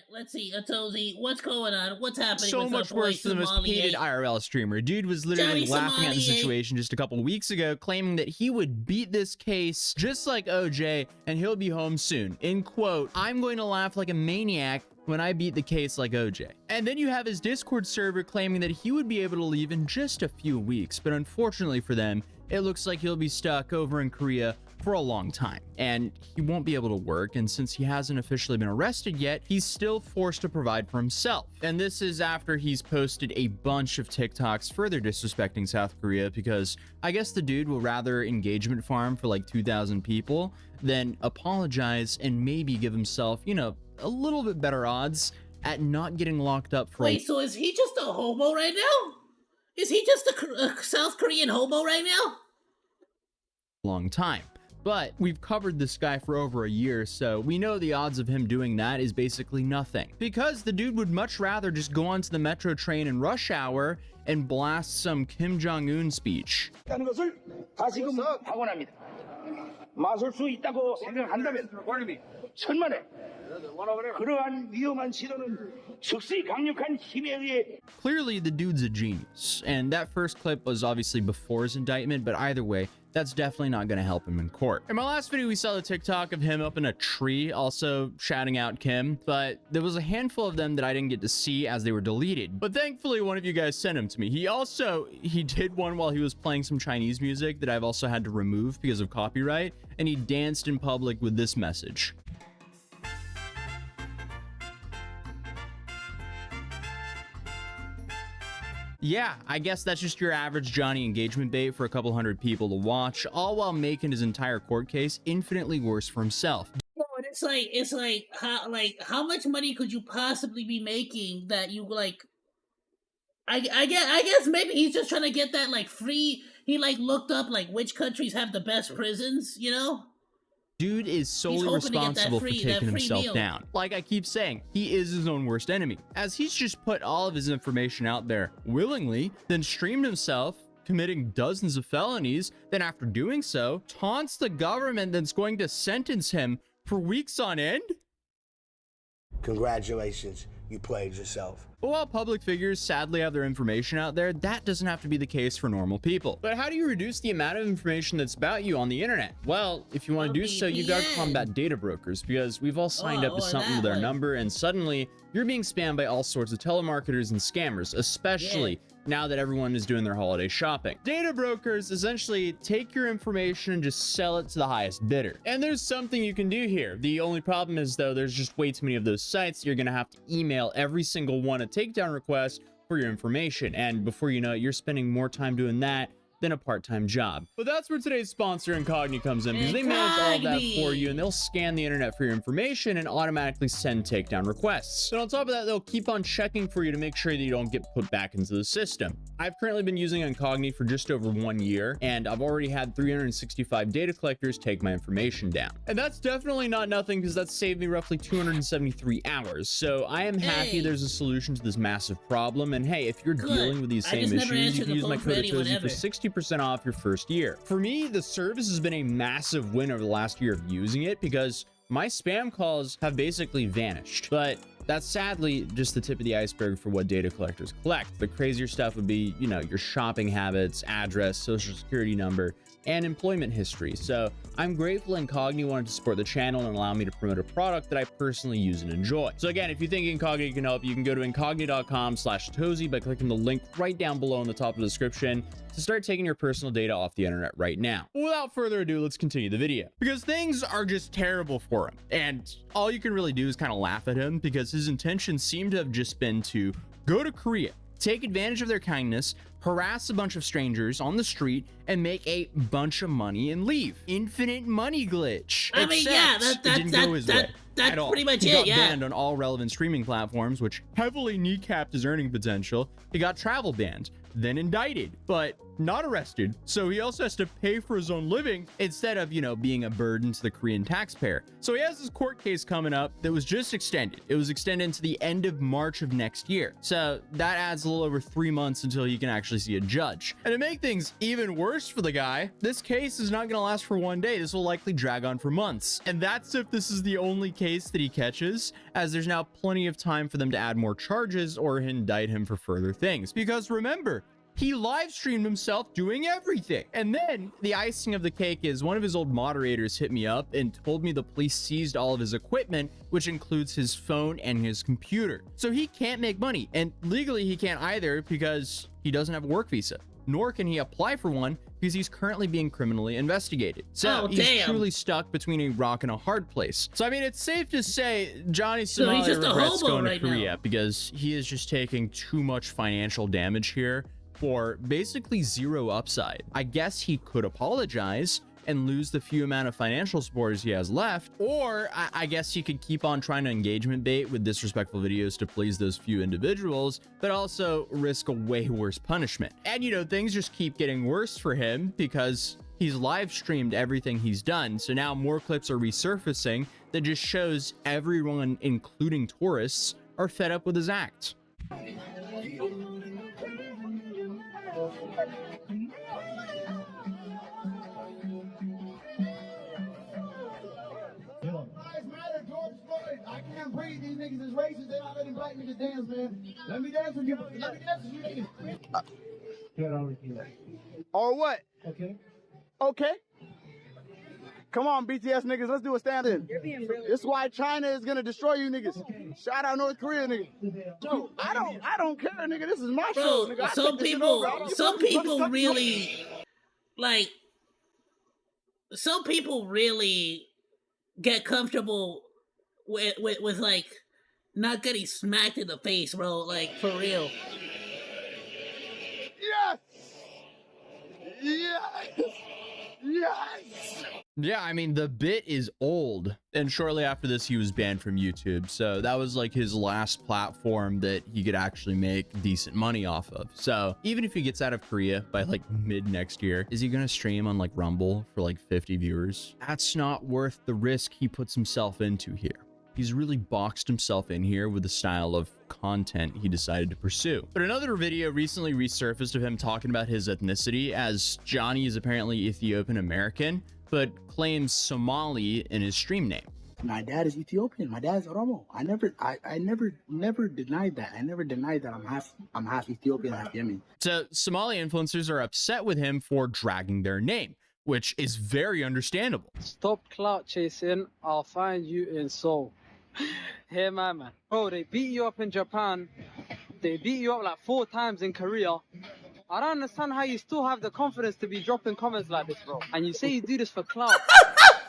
let's see, Atozy, what's going on? What's happening So with much worse than the most hated IRL streamer. Dude was literally laughing at the situation just a couple weeks ago, claiming that he would beat this case just like OJ and he'll be home soon. In quote, "I'm going to laugh like a maniac when I beat the case like OJ." And then you have his Discord server claiming that he would be able to leave in just a few weeks, but unfortunately for them, it looks like he'll be stuck over in Korea for a long time, and he won't be able to work, and since he hasn't officially been arrested yet, he's still forced to provide for himself. And this is after he's posted a bunch of TikToks further disrespecting South Korea, because I guess the dude will rather engagement farm for like 2,000 people than apologize and maybe give himself, you know, a little bit better odds at not getting locked up for Wait, so is he just a homo right now? Is he just a South Korean homo right now? long time. But we've covered this guy for over a year, so we know the odds of him doing that is basically nothing. Because the dude would much rather just go onto the metro train in rush hour and blast some Kim Jong-un speech. Clearly, the dude's a genius, and that first clip was obviously before his indictment, but either way, that's definitely not going to help him in court. In my last video, we saw the TikTok of him up in a tree, also shouting out Kim, but there was a handful of them that I didn't get to see as they were deleted. But thankfully, one of you guys sent him to me. He did one while he was playing some Chinese music that I've also had to remove because of copyright, and he danced in public with this message. Yeah, I guess that's just your average Johnny engagement bait for a couple hundred people to watch, all while making his entire court case infinitely worse for himself. No, and it's like how much money could you possibly be making that you like? I guess maybe he's just trying to get that like free. He like looked up like which countries have the best prisons, you know? Dude is solely responsible for taking himself down. Like I keep saying, he is his own worst enemy, as he's just put all of his information out there willingly, then streamed himself committing dozens of felonies, then after doing so, taunts the government that's going to sentence him for weeks on end? Congratulations, you played yourself. But while public figures sadly have their information out there, that doesn't have to be the case for normal people. But how do you reduce the amount of information that's about you on the internet? Well, if you want to do so, you gotta combat data brokers, because we've all signed up to something with our number, and suddenly you're being spammed by all sorts of telemarketers and scammers, especially now that everyone is doing their holiday shopping. Data brokers essentially take your information and just sell it to the highest bidder. And there's something you can do here. The only problem is, though, there's just way too many of those sites. You're gonna have to email every single one a takedown request for your information, and before you know it, you're spending more time doing that than a part-time job. But that's where today's sponsor Incogni comes in, because they manage all of that for you, and they'll scan the internet for your information and automatically send takedown requests. And on top of that, they'll keep on checking for you to make sure that you don't get put back into the system. I've currently been using Incogni for just over 1 year, and I've already had 365 data collectors take my information down. And that's definitely not nothing, because that's saved me roughly 273 hours. So I am happy there's a solution to this massive problem. And hey, if you're dealing with these same issues, you can use my code Atozy for 60% off your first year. For me, the service has been a massive win over the last year of using it, because my spam calls have basically vanished. But that's sadly just the tip of the iceberg for what data collectors collect. The crazier stuff would be, you know, your shopping habits, address, social security number, and employment history. So I'm grateful Incogni wanted to support the channel and allow me to promote a product that I personally use and enjoy. So again, if you think Incogni can help, you can go to incogni.com/Atozy by clicking the link right down below in the top of the description to start taking your personal data off the internet right now. Without further ado, let's continue the video, because things are just terrible for him. And all you can really do is kind of laugh at him, because his intentions seem to have just been to go to Korea, take advantage of their kindness, harass a bunch of strangers on the street, and make a bunch of money and leave. Infinite money glitch. I mean, yeah, that's pretty much it. He got yeah. banned on all relevant streaming platforms, which heavily kneecapped his earning potential. He got travel banned. then indicted, but not arrested. So he also has to pay for his own living instead of, you know, being a burden to the Korean taxpayer. So he has this court case coming up that was just extended. It was extended into the end of March of next year. So that adds a little over 3 months until he can actually see a judge. And to make things even worse for the guy, this case is not going to last for one day. This will likely drag on for months. And that's if this is the only case that he catches, as there's now plenty of time for them to add more charges or indict him for further things. Because remember, he live streamed himself doing everything. And then the icing of the cake is one of his old moderators hit me up and told me the police seized all of his equipment, which includes his phone and his computer. So he can't make money, and legally he can't either because he doesn't have a work visa, nor can he apply for one because he's currently being criminally investigated. So he's truly stuck between a rock and a hard place. So I mean, it's safe to say Johnny Somali regrets going to Korea because he is just taking too much financial damage here for basically zero upside. I guess he could apologize and lose the few amount of financial supporters he has left, or I guess he could keep on trying to engagement bait with disrespectful videos to please those few individuals, but also risk a way worse punishment. And you know, things just keep getting worse for him because he's live streamed everything he's done. So now more clips are resurfacing that just shows everyone, including tourists, are fed up with his act. I can't breathe. These niggas is racist. They're not letting black niggas dance, man. Let me dance with you. Let me dance with you niggas. Or what? Okay. Okay. Come on, BTS niggas. Let's do a stand-in. This is why China is gonna destroy you niggas. Okay. Shout out North Korea, nigga. Yo, I don't care, nigga. This is my show, nigga. Some people really, like, some people really get comfortable with like not getting smacked in the face, bro. Like, for real. Yes. Yes. Yes. Yeah, I mean, the bit is old, and shortly after this he was banned from YouTube, so that was like his last platform that he could actually make decent money off of. So even if he gets out of Korea by like mid next year, is he gonna stream on like Rumble for like 50 viewers? That's not worth the risk he puts himself into here. He's really boxed himself in here with the style of content he decided to pursue. But another video recently resurfaced of him talking about his ethnicity, as Johnny is apparently Ethiopian American, but claims Somali in his stream name. My dad is Ethiopian. My dad is Oromo. I never denied that. I never denied that I'm half Ethiopian, half Yemen. So Somali influencers are upset with him for dragging their name, which is very understandable. Stop clout chasing. I'll find you in Seoul. Hey, man. Bro, they beat you up in Japan. They beat you up like 4 times in Korea. I don't understand how you still have the confidence to be dropping comments like this, bro. And you say you do this for clout.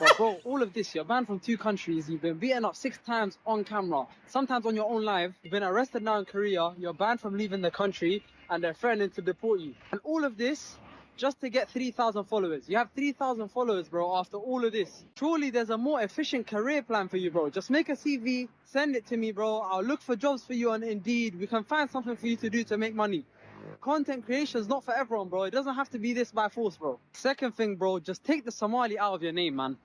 But bro, all of this, you're banned from 2 countries. You've been beaten up 6 times on camera. Sometimes on your own live. You've been arrested now in Korea. You're banned from leaving the country. And they're threatening to deport you. And all of this just to get 3,000 followers. You have 3,000 followers, bro, after all of this. Surely there's a more efficient career plan for you, bro. Just make a CV, send it to me, bro. I'll look for jobs for you on Indeed. We can find something for you to do to make money. Content creation is not for everyone, bro. It doesn't have to be this by force, bro. Second thing, bro, just take the Somali out of your name, man.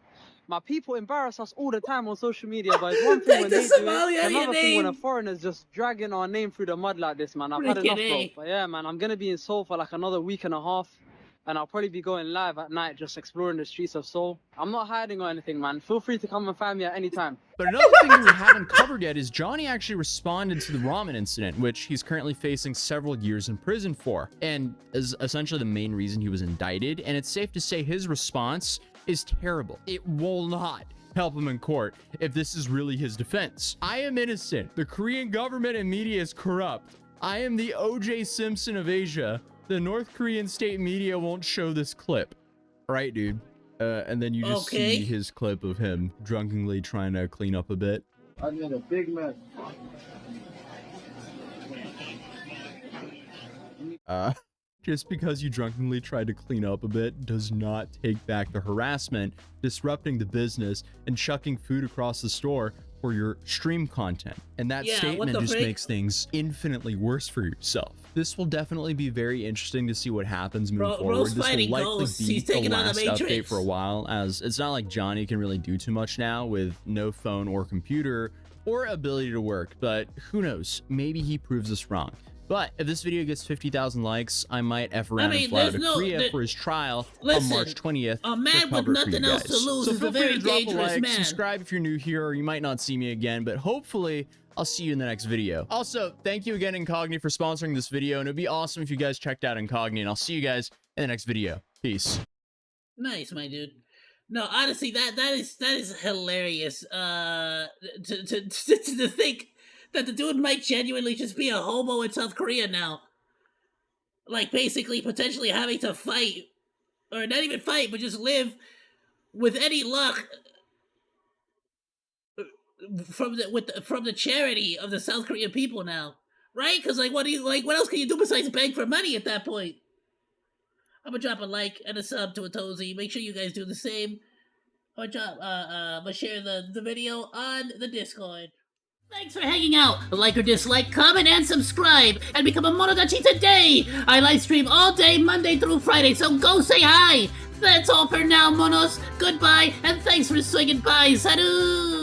My people embarrass us all the time on social media, but it's one thing when they do it, another thing when a foreigner's just dragging our name through the mud like this, man. I've had enough, bro. But yeah, man, I'm gonna be in Seoul for like another week and a half. And I'll probably be going live at night, just exploring the streets of Seoul. I'm not hiding or anything, man. Feel free to come and find me at any time. But another thing that we haven't covered yet is Johnny actually responded to the ramen incident, which he's currently facing several years in prison for, and is essentially the main reason he was indicted. And it's safe to say his response is terrible. It will not help him in court if this is really his defense. I am innocent. The Korean government and media is corrupt. I am the O.J. Simpson of Asia. The North Korean state media won't show this clip. All right, dude. And then you just see his clip of him drunkenly trying to clean up a bit. I made a big mess. Just because you drunkenly tried to clean up a bit does not take back the harassment, disrupting the business, and chucking food across the store or your stream content. And that statement just makes things infinitely worse for yourself. This will definitely be very interesting to see what happens moving forward. This will likely be the last update for a while, as it's not like Johnny can really do too much now with no phone or computer or ability to work, but who knows, maybe he proves us wrong. But if this video gets 50,000 likes, I might F around and fly out to Korea for his trial on March 20th. A man with nothing else to lose is a very dangerous man. Subscribe if you're new here, or you might not see me again, but hopefully I'll see you in the next video. Also, thank you again, Incogni, for sponsoring this video, and it'd be awesome if you guys checked out Incogni, and I'll see you guys in the next video. Peace. Nice, my dude. No, honestly, that is hilarious. To think that the dude might genuinely just be a homo in South Korea now. Like, basically, potentially having to fight, or not even fight, but just live with any luck from the charity of the South Korean people now, right? Because what else can you do besides beg for money at that point? I'm gonna drop a like and a sub to Atozy. Make sure you guys do the same. I'm gonna share the video on the Discord. Thanks for hanging out. Like or dislike, comment, and subscribe, and become a Monodachi today! I live stream all day, Monday through Friday, so go say hi! That's all for now, Monos. Goodbye, and thanks for swinging by. Salut!